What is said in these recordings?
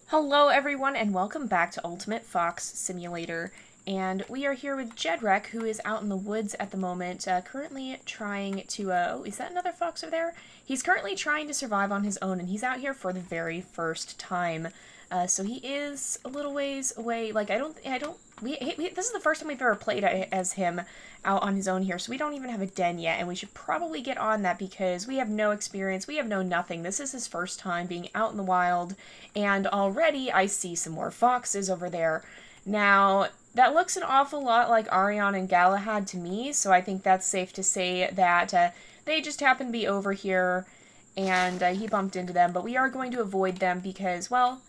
Hello everyone and welcome back to Ultimate Fox Simulator. And we are here with Jedrek, who is out in the woods at the moment, currently trying to, oh, is that another fox over there? He's currently trying to survive on his own, and he's out here for the very first time. So he is a little ways away. Like, this is the first time we've ever played as him out on his own here, so we don't even have a den yet, and we should probably get on that because we have no experience, we have no nothing. This is his first time being out in the wild, and already I see some more foxes over there. Now, that looks an awful lot like Arion and Galahad to me, so I think that's safe to say that they just happen to be over here, and he bumped into them, but we are going to avoid them because, well,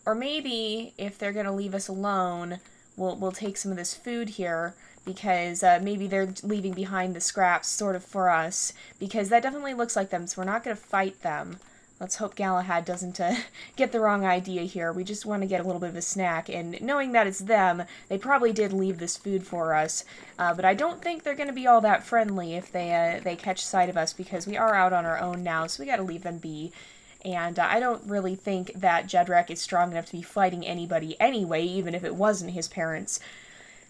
or maybe if they're going to leave us alone, we'll take some of this food here, because maybe they're leaving behind the scraps sort of for us, because that definitely looks like them, so we're not going to fight them. Let's hope Galahad doesn't get the wrong idea here. We just want to get a little bit of a snack, and knowing that it's them, they probably did leave this food for us, but I don't think they're going to be all that friendly if they catch sight of us, because we are out on our own now, so we got to leave them be. And I don't really think that Jedrek is strong enough to be fighting anybody anyway, even if it wasn't his parents.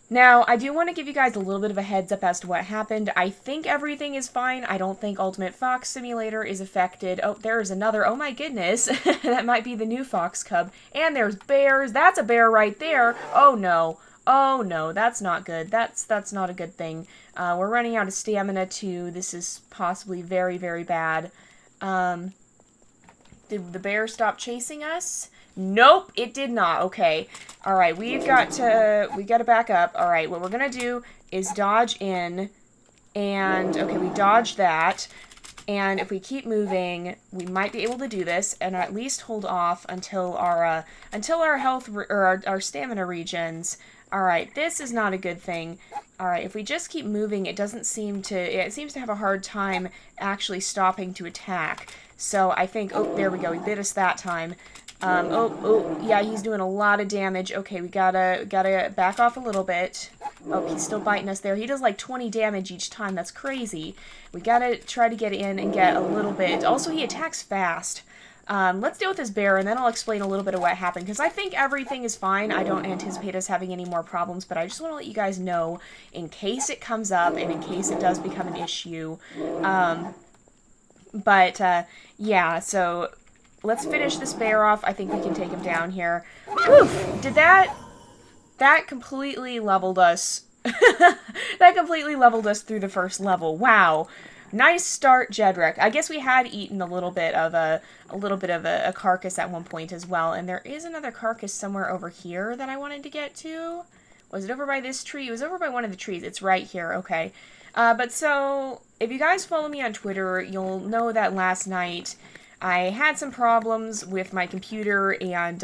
Now, I do want to give you guys a little bit of a heads up as to what happened. I think everything is fine. I don't think Ultimate Fox Simulator is affected. Oh, there's another. Oh my goodness. That might be the new fox cub. And there's bears. That's a bear right there. Oh no. Oh no, that's not good. That's not a good thing. We're running out of stamina too. This is possibly very, very bad. Did the bear stop chasing us? Nope, it did not. Okay. Alright, we gotta back up. Alright, what we're gonna do is dodge in, and, okay, we dodged that, and if we keep moving, we might be able to do this, and at least hold off until our health, or our stamina regens. Alright, this is not a good thing. Alright, if we just keep moving, it seems to have a hard time actually stopping to attack. So I think, oh, there we go, he bit us that time. Yeah, he's doing a lot of damage. Okay, we gotta back off a little bit. Oh, he's still biting us there. He does like 20 damage each time. That's crazy. We gotta try to get in and get a little bit. Also, he attacks fast. Let's deal with this bear, and then I'll explain a little bit of what happened, because I think everything is fine. I don't anticipate us having any more problems, but I just want to let you guys know, in case it comes up, and in case it does become an issue. Yeah, so let's finish this bear off. I think we can take him down here. Whew! Did that completely leveled us. That completely leveled us through the first level. Wow. Nice start, Jedrek. I guess we had eaten a little bit of a carcass at one point as well, and there is another carcass somewhere over here that I wanted to get to. Was it over by this tree? It was over by one of the trees. It's right here. Okay. But so, if you guys follow me on Twitter, you'll know that last night I had some problems with my computer, and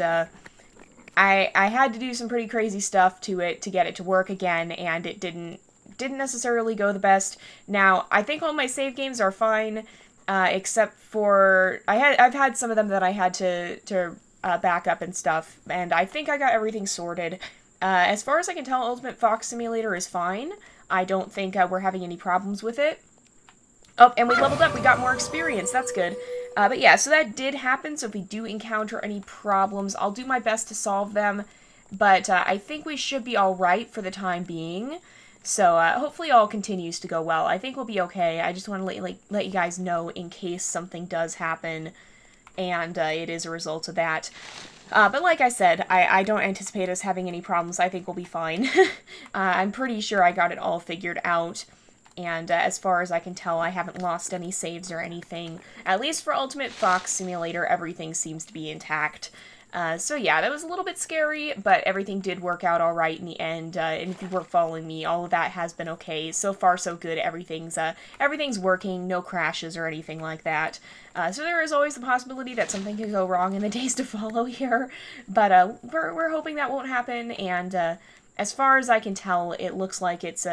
I had to do some pretty crazy stuff to it to get it to work again, and it didn't necessarily go the best. Now, I think all my save games are fine, except for I've had some of them that I had to back up and stuff, and I think I got everything sorted. As far as I can tell, Ultimate Fox Simulator is fine. I don't think we're having any problems with it. Oh, and we leveled up. We got more experience. That's good. But yeah, so that did happen. So if we do encounter any problems, I'll do my best to solve them. But I think we should be all right for the time being. So hopefully all continues to go well. I think we'll be okay. I just want to let you guys know in case something does happen, and it is a result of that. But like I said, I don't anticipate us having any problems. I think we'll be fine. I'm pretty sure I got it all figured out. And as far as I can tell, I haven't lost any saves or anything. At least for Ultimate Fox Simulator, everything seems to be intact. So yeah, that was a little bit scary, but everything did work out alright in the end, and if you were following me, all of that has been okay. So far, so good. Everything's working, no crashes or anything like that. So there is always the possibility that something could go wrong in the days to follow here, but we're hoping that won't happen, and as far as I can tell, it looks like it's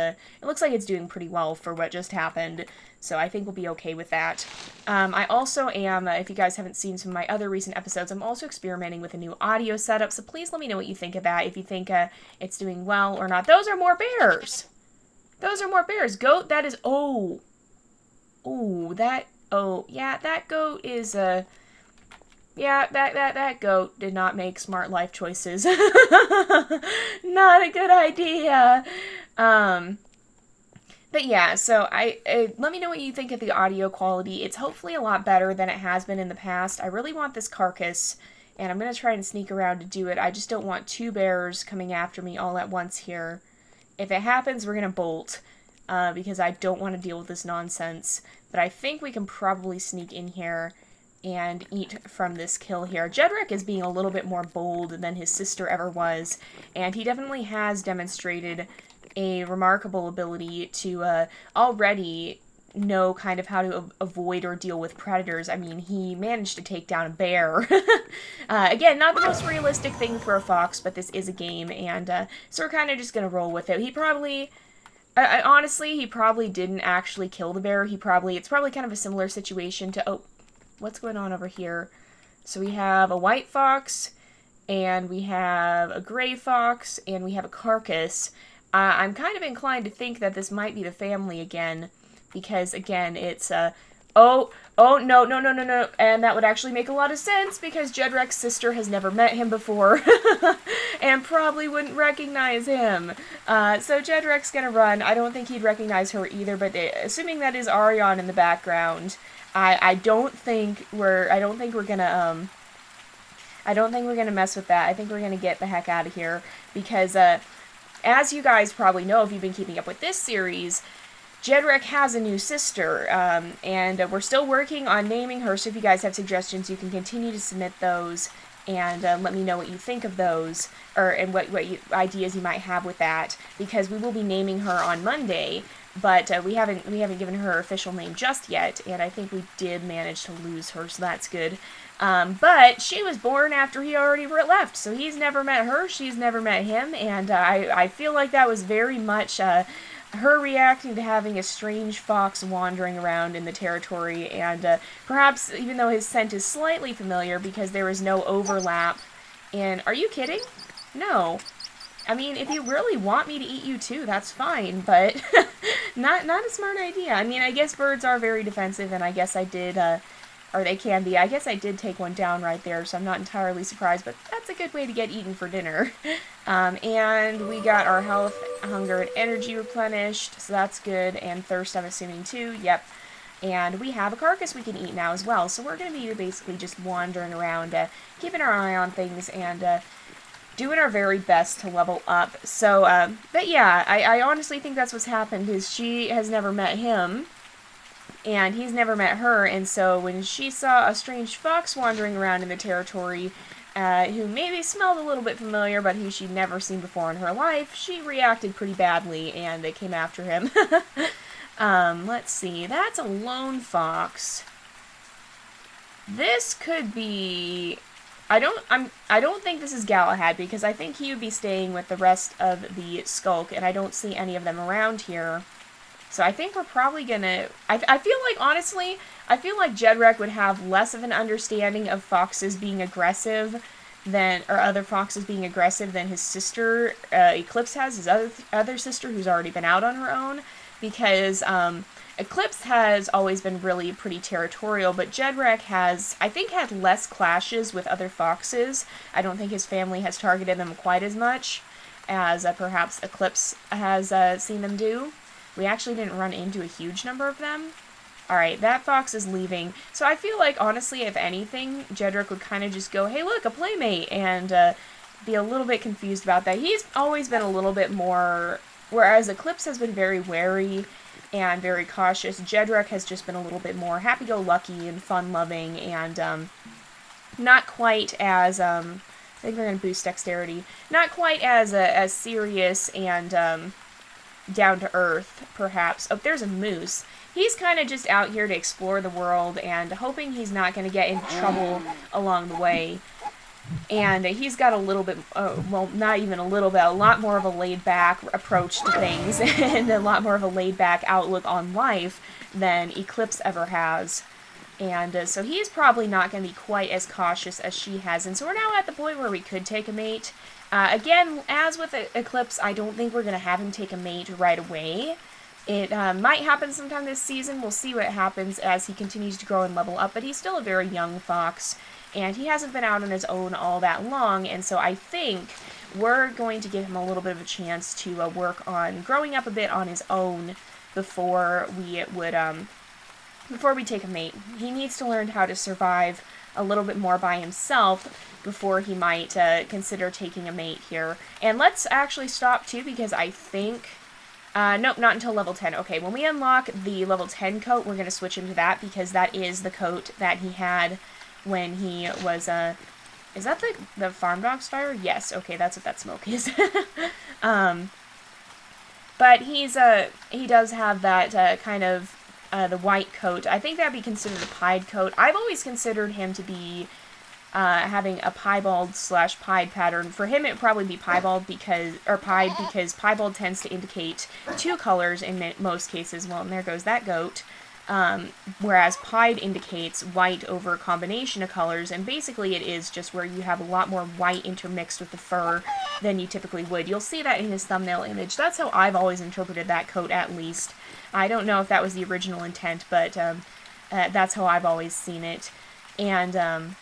doing pretty well for what just happened. So I think we'll be okay with that. I also am, if you guys haven't seen some of my other recent episodes, I'm also experimenting with a new audio setup, so please let me know what you think of that, if you think it's doing well or not. Those are more bears! Those are more bears! Goat, that is, oh, yeah, that goat is, Yeah, that goat did not make smart life choices. Not a good idea. Um, but yeah, so let me know what you think of the audio quality. It's hopefully a lot better than it has been in the past. I really want this carcass, and I'm going to try and sneak around to do it. I just don't want two bears coming after me all at once here. If it happens, we're going to bolt, because I don't want to deal with this nonsense. But I think we can probably sneak in here and eat from this kill here. Jedrek is being a little bit more bold than his sister ever was, and he definitely has demonstrated a remarkable ability to already know kind of how to avoid or deal with predators. I mean, he managed to take down a bear. Again, not the most realistic thing for a fox, but this is a game, and so we're kind of just going to roll with it. He probably... honestly, he probably didn't actually kill the bear. It's probably kind of a similar situation to... Oh, what's going on over here? So we have a white fox, and we have a gray fox, and we have a carcass. I'm kind of inclined to think that this might be the family again, because again, it's oh, no, and that would actually make a lot of sense, because Jedrek's sister has never met him before, and probably wouldn't recognize him. So Jedrek's gonna run. I don't think he'd recognize her either, but assuming that is Arion in the background, I don't think we're gonna mess with that. I think we're gonna get the heck out of here, because as you guys probably know if you've been keeping up with this series, Jedrek has a new sister, and we're still working on naming her, so if you guys have suggestions, you can continue to submit those, and let me know what you think of those, and what ideas you might have with that, because we will be naming her on Monday, but we haven't given her official name just yet, and I think we did manage to lose her, so that's good. But she was born after he already left, so he's never met her, she's never met him, and I feel like that was very much her reacting to having a strange fox wandering around in the territory, and perhaps even though his scent is slightly familiar because there is no overlap in... Are you kidding? No. I mean, if you really want me to eat you too, that's fine, but not a smart idea. I mean, I guess birds are very defensive, and I guess I did... or they can be. I guess I did take one down right there, so I'm not entirely surprised, but that's a good way to get eaten for dinner. And we got our health, hunger, and energy replenished, so that's good, and thirst, I'm assuming, too. Yep. And we have a carcass we can eat now as well, so we're going to be basically just wandering around, keeping our eye on things, and doing our very best to level up. So, but yeah, I honestly think that's what's happened, is she has never met him, and he's never met her, and so when she saw a strange fox wandering around in the territory, who maybe smelled a little bit familiar, but who she'd never seen before in her life, she reacted pretty badly, and they came after him. Let's see, that's a lone fox. This could be... I don't think this is Galahad, because I think he would be staying with the rest of the skulk, and I don't see any of them around here. So I think we're probably gonna... I feel like, honestly, I feel like Jedrek would have less of an understanding of foxes being aggressive than... or other foxes being aggressive than his sister, Eclipse has, his other sister, who's already been out on her own. Because, Eclipse has always been really pretty territorial, but Jedrek has, I think, had less clashes with other foxes. I don't think his family has targeted them quite as much as perhaps Eclipse has seen them do. We actually didn't run into a huge number of them. Alright, that fox is leaving. So I feel like, honestly, if anything, Jedrek would kind of just go, hey, look, a playmate, and be a little bit confused about that. He's always been a little bit more... Whereas Eclipse has been very wary and very cautious, Jedrek has just been a little bit more happy-go-lucky and fun-loving, and not quite as... I think we're going to boost dexterity. Not quite as serious and... down to earth, perhaps. Oh, there's a moose. He's kind of just out here to explore the world and hoping he's not going to get in trouble along the way. And he's got a little bit, well, not even a little bit, a lot more of a laid-back approach to things and a lot more of a laid-back outlook on life than Eclipse ever has. And so he's probably not going to be quite as cautious as she has. And so we're now at the point where we could take a mate. Again, as with Eclipse, I don't think we're going to have him take a mate right away. It might happen sometime this season. We'll see what happens as he continues to grow and level up, but he's still a very young fox. and he hasn't been out on his own all that long, and so I think we're going to give him a little bit of a chance to work on growing up a bit on his own before we take a mate. He needs to learn how to survive a little bit more by himself before he might consider taking a mate here. And let's actually stop too, because I think... nope, not until level 10. Okay, when we unlock the level 10 coat, we're going to switch him to that, because that is the coat that he had when he was, is that the farm dog's fire? Yes, okay, that's what that smoke is. But he does have that kind of the white coat. I think that'd be considered a pied coat. I've always considered him to be having a piebald / pied pattern. For him, it would probably be piebald pied, because piebald tends to indicate 2 colors in most cases. Well, and there goes that goat. Whereas pied indicates white over a combination of colors, and basically it is just where you have a lot more white intermixed with the fur than you typically would. You'll see that in his thumbnail image. That's how I've always interpreted that coat, at least. I don't know if that was the original intent, but that's how I've always seen it. And I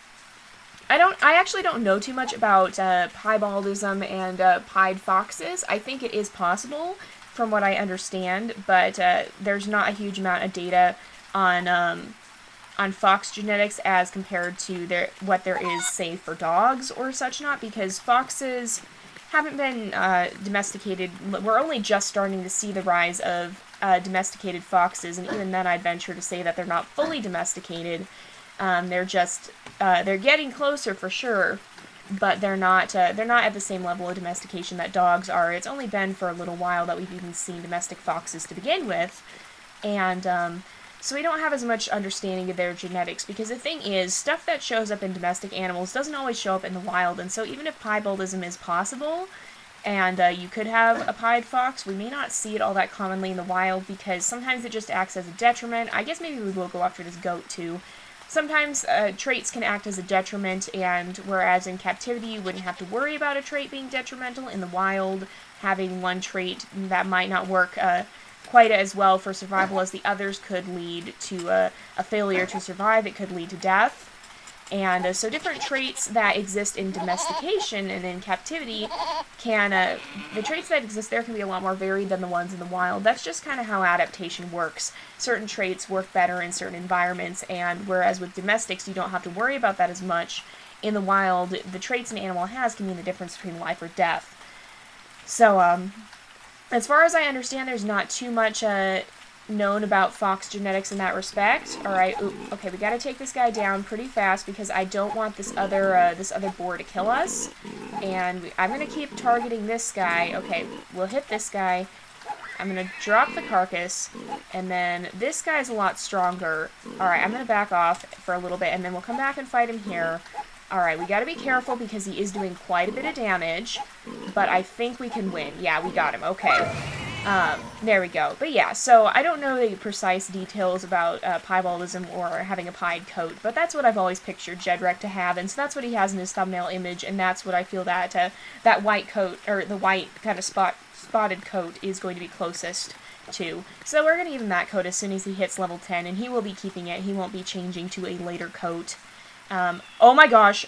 actually don't know too much about piebaldism and pied foxes. I think it is possible, from what I understand, but there's not a huge amount of data on fox genetics as compared to what there is, say, for dogs or such not, because foxes haven't been domesticated. We're only just starting to see the rise of domesticated foxes, and even then I'd venture to say that they're not fully domesticated. They're getting closer for sure, but they're not at the same level of domestication that dogs are. It's only been for a little while that we've even seen domestic foxes to begin with, and so we don't have as much understanding of their genetics, because the thing is, stuff that shows up in domestic animals doesn't always show up in the wild, and so even if piebaldism is possible, and you could have a pied fox, we may not see it all that commonly in the wild, because sometimes it just acts as a detriment. I guess maybe we will go after this goat too. Sometimes traits can act as a detriment, and whereas in captivity you wouldn't have to worry about a trait being detrimental, in the wild, having one trait that might not work quite as well for survival as the others could lead to a failure to survive. It could lead to death. And so different traits that exist in domestication and in captivity the traits that exist there can be a lot more varied than the ones in the wild. That's just kind of how adaptation works. Certain traits work better in certain environments, and whereas with domestics you don't have to worry about that as much, in the wild, the traits an animal has can mean the difference between life or death. So, as far as I understand, there's not too much known about fox genetics in that respect. Alright, okay, we gotta take this guy down pretty fast, because I don't want this other boar to kill us. And I'm gonna keep targeting this guy. Okay, we'll hit this guy. I'm gonna drop the carcass, and then this guy's a lot stronger. Alright, I'm gonna back off for a little bit, and then we'll come back and fight him here. Alright, we gotta be careful, because he is doing quite a bit of damage, but I think we can win. Yeah, we got him. Okay. There we go. But yeah, so I don't know the precise details about piebaldism or having a pied coat, but that's what I've always pictured Jedrek to have, and so that's what he has in his thumbnail image, and that's what I feel that that white coat, or the white kind of spotted coat, is going to be closest to. So we're going to give him that coat as soon as he hits level 10, and he will be keeping it. He won't be changing to a later coat. Oh my gosh,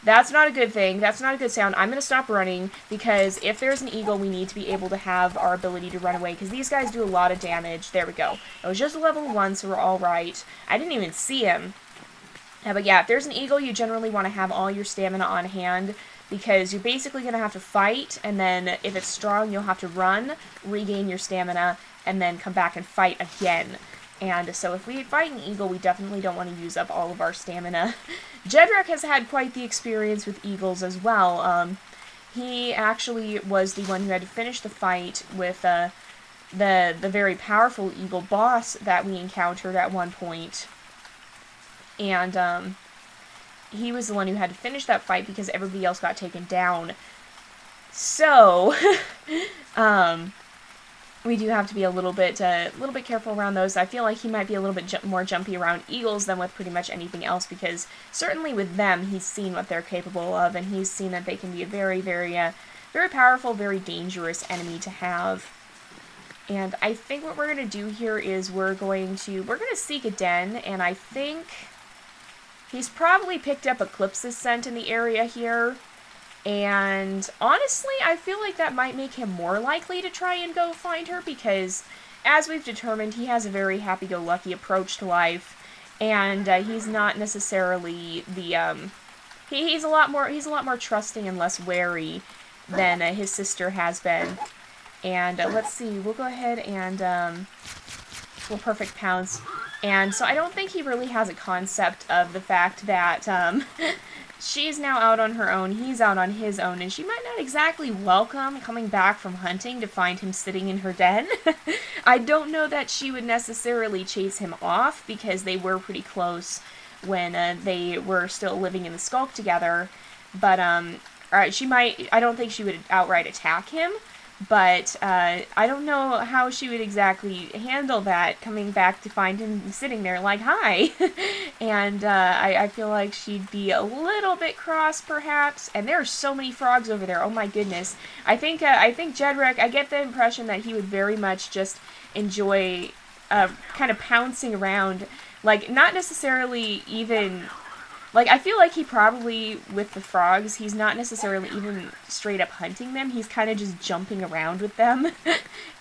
that's not a good thing. That's not a good sound. I'm going to stop running, because if there's an eagle, we need to be able to have our ability to run away, because these guys do a lot of damage. There we go. It was just a level 1, so we're all right. I didn't even see him. But yeah, if there's an eagle, you generally want to have all your stamina on hand, because you're basically going to have to fight, and then if it's strong, you'll have to run, regain your stamina, and then come back and fight again. And so if we fight an eagle, we definitely don't want to use up all of our stamina. Jedrek has had quite the experience with eagles as well. He actually was the one who had to finish the fight with the very powerful eagle boss that we encountered at one point. And he was the one who had to finish that fight because everybody else got taken down. So, we do have to be a little bit careful around those. I feel like he might be a little bit more jumpy around eagles than with pretty much anything else, because certainly with them, he's seen what they're capable of, and he's seen that they can be a very, very, very powerful, very dangerous enemy to have. And I think what we're going to do here is we're going to seek a den, and I think He's probably picked up Eclipse's scent in the area here. And honestly, I feel like that might make him more likely to try and go find her because, as we've determined, he has a very happy-go-lucky approach to life. And he's not necessarily the, he's a lot more trusting and less wary than his sister has been. And let's see, we'll go ahead and we'll perfect pounce. And so I don't think he really has a concept of the fact that she's now out on her own, he's out on his own, and she might not exactly welcome coming back from hunting to find him sitting in her den. I don't know that she would necessarily chase him off because they were pretty close when they were still living in the skulk together. But she might, I don't think she would outright attack him. But I don't know how she would exactly handle that, coming back to find him sitting there like, hi! And I feel like she'd be a little bit cross, perhaps. And there are so many frogs over there, oh my goodness. I think Jedrek, I get the impression that he would very much just enjoy kind of pouncing around. Like, not necessarily even... Like, I feel like he probably, with the frogs, he's not necessarily even straight up hunting them. He's kind of just jumping around with them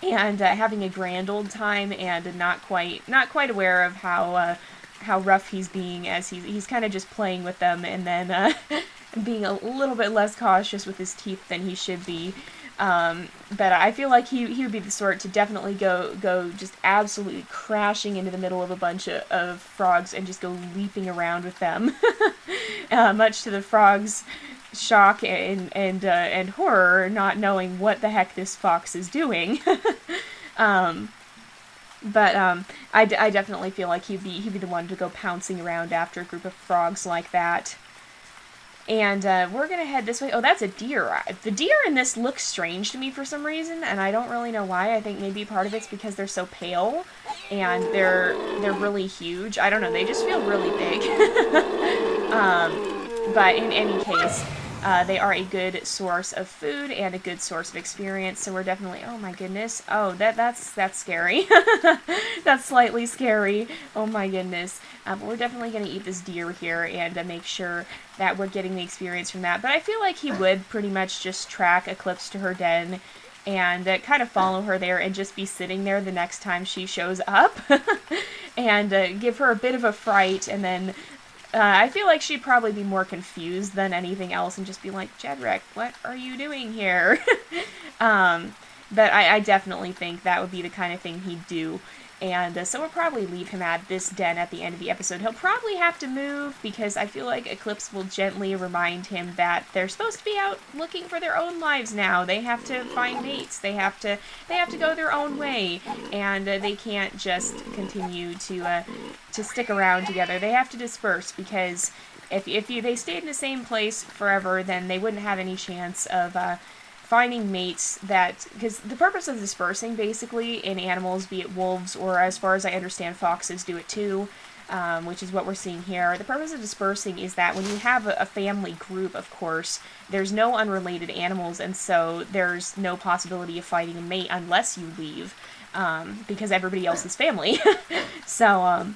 and having a grand old time and not quite aware of how rough he's being as he's kind of just playing with them and then being a little bit less cautious with his teeth than he should be. But I feel like he would be the sort to definitely go just absolutely crashing into the middle of a bunch of frogs and just go leaping around with them, much to the frogs' shock and horror, not knowing what the heck this fox is doing. But I definitely feel like he'd be the one to go pouncing around after a group of frogs like that. And we're going to head this way. Oh, that's a deer. The deer in this look strange to me for some reason, and I don't really know why. I think maybe part of it's because they're so pale, and they're really huge. I don't know, they just feel really big. But in any case, they are a good source of food and a good source of experience, so we're definitely... Oh my goodness. Oh, that's scary. That's slightly scary. Oh my goodness. But we're definitely going to eat this deer here and make sure that we're getting the experience from that. But I feel like he would pretty much just track Eclipse to her den and kind of follow her there and just be sitting there the next time she shows up and give her a bit of a fright, and then I feel like she'd probably be more confused than anything else and just be like, Jedrek, what are you doing here? But I definitely think that would be the kind of thing he'd do. And so we'll probably leave him at this den at the end of the episode. He'll probably have to move because I feel like Eclipse will gently remind him that they're supposed to be out looking for their own lives now. They have to find mates. They have to go their own way, and they can't just continue to stick around together. They have to disperse because if they stayed in the same place forever, then they wouldn't have any chance of finding mates that, because the purpose of dispersing basically in animals, be it wolves or as far as I understand foxes do it too, which is what we're seeing here. The purpose of dispersing is that when you have a family group, of course, there's no unrelated animals, and so there's no possibility of finding a mate unless you leave, because everybody else is family. So,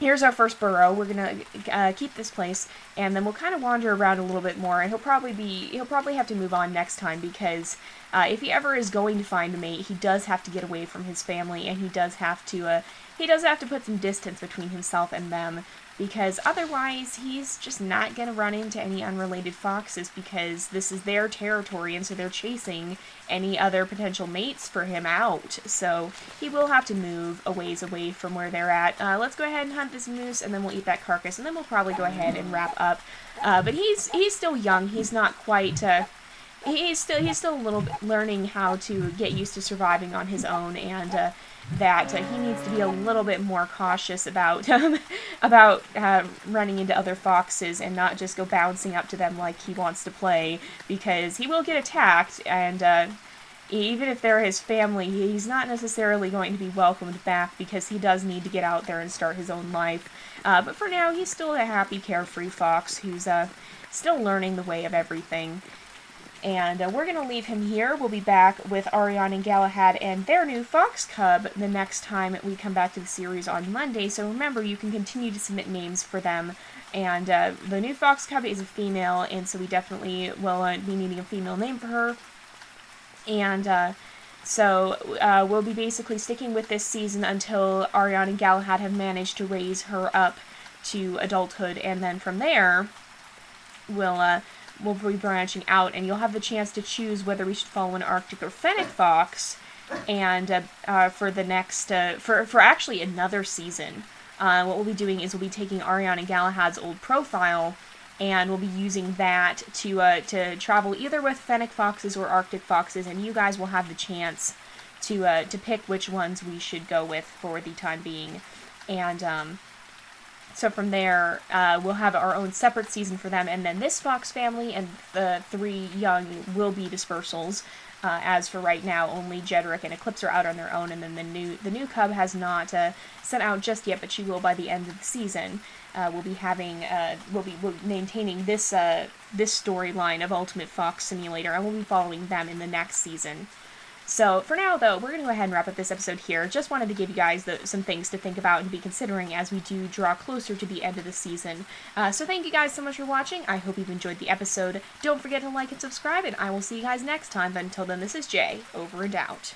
here's our first burrow. We're gonna keep this place, and then we'll kind of wander around a little bit more. And he'll probably have to move on next time because if he ever is going to find a mate, he does have to get away from his family, and he does have to put some distance between himself and them, because otherwise he's just not gonna run into any unrelated foxes because this is their territory, and so they're chasing any other potential mates for him out. So he will have to move a ways away from where they're at. Let's go ahead and hunt this moose, and then we'll eat that carcass, and then we'll probably go ahead and wrap up. But he's still young. He's not quite... He's still a little bit learning how to get used to surviving on his own, and that he needs to be a little bit more cautious about running into other foxes and not just go bouncing up to them like he wants to play, because he will get attacked, and even if they're his family, he's not necessarily going to be welcomed back because he does need to get out there and start his own life. But for now, he's still a happy, carefree fox who's still learning the way of everything. And we're going to leave him here. We'll be back with Ariane and Galahad and their new fox cub the next time we come back to the series on Monday. So remember, you can continue to submit names for them And the new fox cub is a female, and so we definitely will be needing a female name for her. And so we'll be basically sticking with this season until Ariane and Galahad have managed to raise her up to adulthood, and then from there we'll be branching out, and you'll have the chance to choose whether we should follow an Arctic or Fennec fox, and for the next for actually another season. What we'll be doing is we'll be taking Ariane and Galahad's old profile, and we'll be using that to travel either with Fennec foxes or Arctic foxes, and you guys will have the chance to pick which ones we should go with for the time being. And so from there, we'll have our own separate season for them, and then this fox family and the 3 young will be dispersals. As for right now, only Jedrek and Eclipse are out on their own, and then the new cub has not sent out just yet, but she will by the end of the season. We'll be maintaining this storyline of Ultimate Fox Simulator, and we'll be following them in the next season. So for now, though, we're going to go ahead and wrap up this episode here. Just wanted to give you guys some things to think about and be considering as we do draw closer to the end of the season. So thank you guys so much for watching. I hope you've enjoyed the episode. Don't forget to like and subscribe, and I will see you guys next time. But until then, this is Jay, over and out.